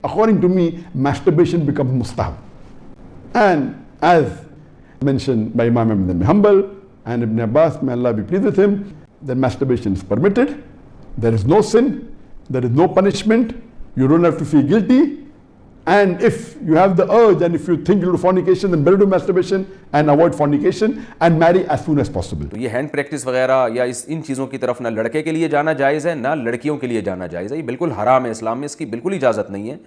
According to me, masturbation becomes mustahab. And as mentioned by Imam Ibn Hanbal and Ibn Abbas, may Allah be pleased with him, that masturbation is permitted. There is no sin, there is no punishment, you don't have to feel guilty. And if you have the urge and if you think you'll do fornication, then better do masturbation and avoid fornication and marry as soon as possible. تو یہ hand practice وغیرہ یا ان چیزوں کی طرف نہ لڑکے کے لیے جانا جائز ہے نہ لڑکیوں کے لیے جانا جائز ہے. یہ بالکل حرام ہے, اسلام میں اس کی بالکل اجازت نہیں ہے.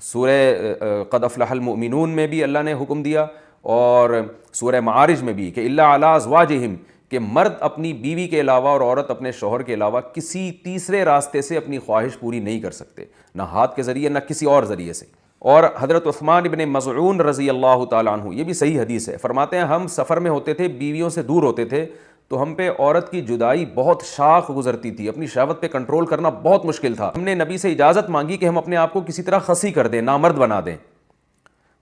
سورہ قد افلح المؤمنون میں بھی اللہ نے حکم دیا اور سورہ معارج میں بھی کہ الا علی ازواجہم, کہ مرد اپنی بیوی کے علاوہ اور عورت اپنے شوہر کے علاوہ کسی تیسرے راستے سے اپنی خواہش پوری نہیں کر سکتے, نہ ہاتھ کے ذریعے نہ کسی اور ذریعے سے. اور حضرت عثمان ابن مظعون رضی اللہ تعالیٰ عنہ, یہ بھی صحیح حدیث ہے, فرماتے ہیں ہم سفر میں ہوتے تھے, بیویوں سے دور ہوتے تھے, تو ہم پہ عورت کی جدائی بہت شاق گزرتی تھی, اپنی شہوت پہ کنٹرول کرنا بہت مشکل تھا. ہم نے نبی سے اجازت مانگی کہ ہم اپنے آپ کو کسی طرح خصی کر دیں, نامرد بنا دیں,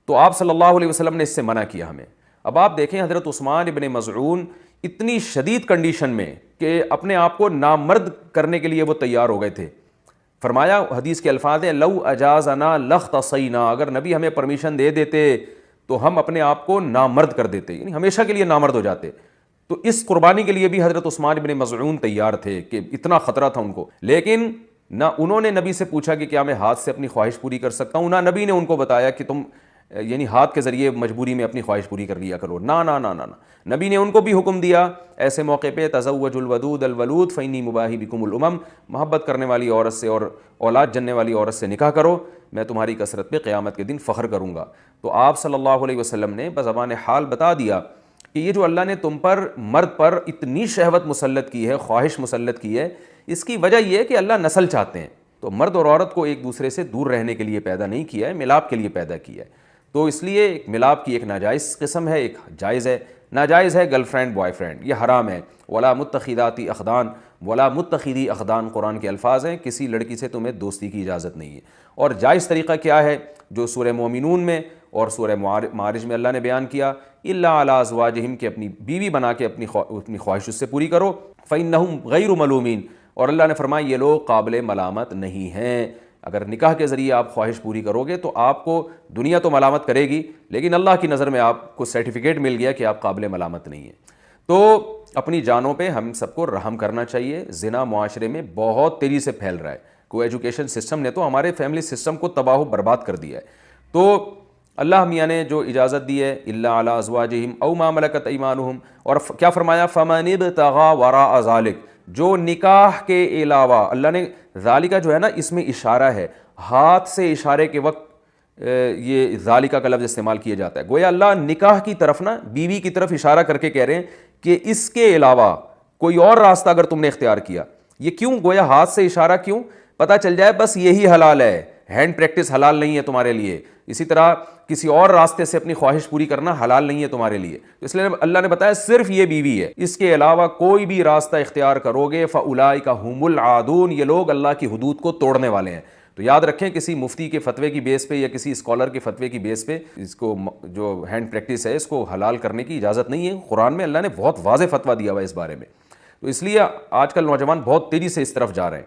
تو آپ صلی اللہ علیہ وسلم نے اس سے منع کیا ہمیں. اب آپ دیکھیں حضرت عثمان ابن مظعون اتنی شدید کنڈیشن میں کہ اپنے آپ کو نامرد کرنے کے لیے وہ تیار ہو گئے تھے. فرمایا, حدیث کے الفاظ ہیں, لو اجازنا لاختصینا, اگر نبی ہمیں پرمیشن دے دیتے تو ہم اپنے آپ کو نامرد کر دیتے, یعنی ہمیشہ کے لیے نامرد ہو جاتے. تو اس قربانی کے لیے بھی حضرت عثمان ابن مظعون تیار تھے کہ اتنا خطرہ تھا ان کو, لیکن نہ انہوں نے نبی سے پوچھا کہ کیا میں ہاتھ سے اپنی خواہش پوری کر سکتا ہوں, نہ نبی نے ان کو بتایا کہ تم یعنی ہاتھ کے ذریعے مجبوری میں اپنی خواہش پوری کر لیا کرو. نہ نہ نہ نہ نبی نے ان کو بھی حکم دیا ایسے موقع پہ, تزوجوا الودود الولود فانی مباہی بکم الامم, محبت کرنے والی عورت سے اور اولاد جننے والی عورت سے نکاح کرو, میں تمہاری کثرت پہ قیامت کے دن فخر کروں گا. تو آپ صلی اللہ علیہ وسلم نے بزبان حال بتا دیا کہ یہ جو اللہ نے تم پر, مرد پر اتنی شہوت مسلط کی ہے, خواہش مسلط کی ہے, اس کی وجہ یہ ہے کہ اللہ نسل چاہتے ہیں. تو مرد اور عورت کو ایک دوسرے سے دور رہنے کے لیے پیدا نہیں کیا ہے, ملاپ کے لیے پیدا کیا ہے. تو اس لیے ایک ملاپ کی ایک ناجائز قسم ہے, ایک جائز ہے. ناجائز ہے گرل فرینڈ بوائے فرینڈ, یہ حرام ہے. ولا متخذاتی اخدان, ولا متخذی اخدان قرآن کے الفاظ ہیں, کسی لڑکی سے تمہیں دوستی کی اجازت نہیں ہے. اور جائز طریقہ کیا ہے جو سورہ مومنون میں اور سورہ معارج میں اللہ نے بیان کیا, الا علی ازواجہم, کہ اپنی بیوی بنا کے اپنی خواہش اس سے پوری کرو. فإنہم غیر ملومین, اور اللہ نے فرمایا یہ لوگ قابل ملامت نہیں ہیں. اگر نکاح کے ذریعے آپ خواہش پوری کرو گے تو آپ کو دنیا تو ملامت کرے گی, لیکن اللہ کی نظر میں آپ کو سرٹیفکیٹ مل گیا کہ آپ قابل ملامت نہیں ہیں. تو اپنی جانوں پہ ہم سب کو رحم کرنا چاہیے. زنا معاشرے میں بہت تیزی سے پھیل رہا ہے. کو ایجوکیشن سسٹم نے تو ہمارے فیملی سسٹم کو تباہ و برباد کر دیا ہے. تو اللہ میاں نے جو اجازت دی ہے, الا علی ازواجہم او ما ملکت ایمانہم, اور کیا فرمایا, فمن ابتغى وراء ذلک, جو نکاح کے علاوہ, اللہ نے ذالکہ جو ہے نا اس میں اشارہ ہے, ہاتھ سے اشارے کے وقت یہ ذالکہ کا لفظ استعمال کیا جاتا ہے. گویا اللہ نکاح کی طرف نا, بیوی کی طرف اشارہ کر کے کہہ رہے ہیں کہ اس کے علاوہ کوئی اور راستہ اگر تم نے اختیار کیا. یہ کیوں گویا ہاتھ سے اشارہ کیوں؟ پتہ چل جائے بس یہی حلال ہے, ہینڈ پریکٹس حلال نہیں ہے تمہارے لیے. اسی طرح کسی اور راستے سے اپنی خواہش پوری کرنا حلال نہیں ہے تمہارے لیے. اس لیے اللہ نے بتایا صرف یہ بیوی ہے, اس کے علاوہ کوئی بھی راستہ اختیار کرو گے فاولئک هم العادون, یہ لوگ اللہ کی حدود کو توڑنے والے ہیں. تو یاد رکھیں, کسی مفتی کے فتوے کی بیس پہ یا کسی اسکالر کے فتوے کی بیس پہ اس کو جو ہینڈ پریکٹس ہے اس کو حلال کرنے کی اجازت نہیں ہے. قرآن میں اللہ نے بہت واضح فتویٰ دیا ہوا ہے اس بارے میں. تو اس لیے آج کل نوجوان بہت تیزی سے اس طرف جا رہے ہیں.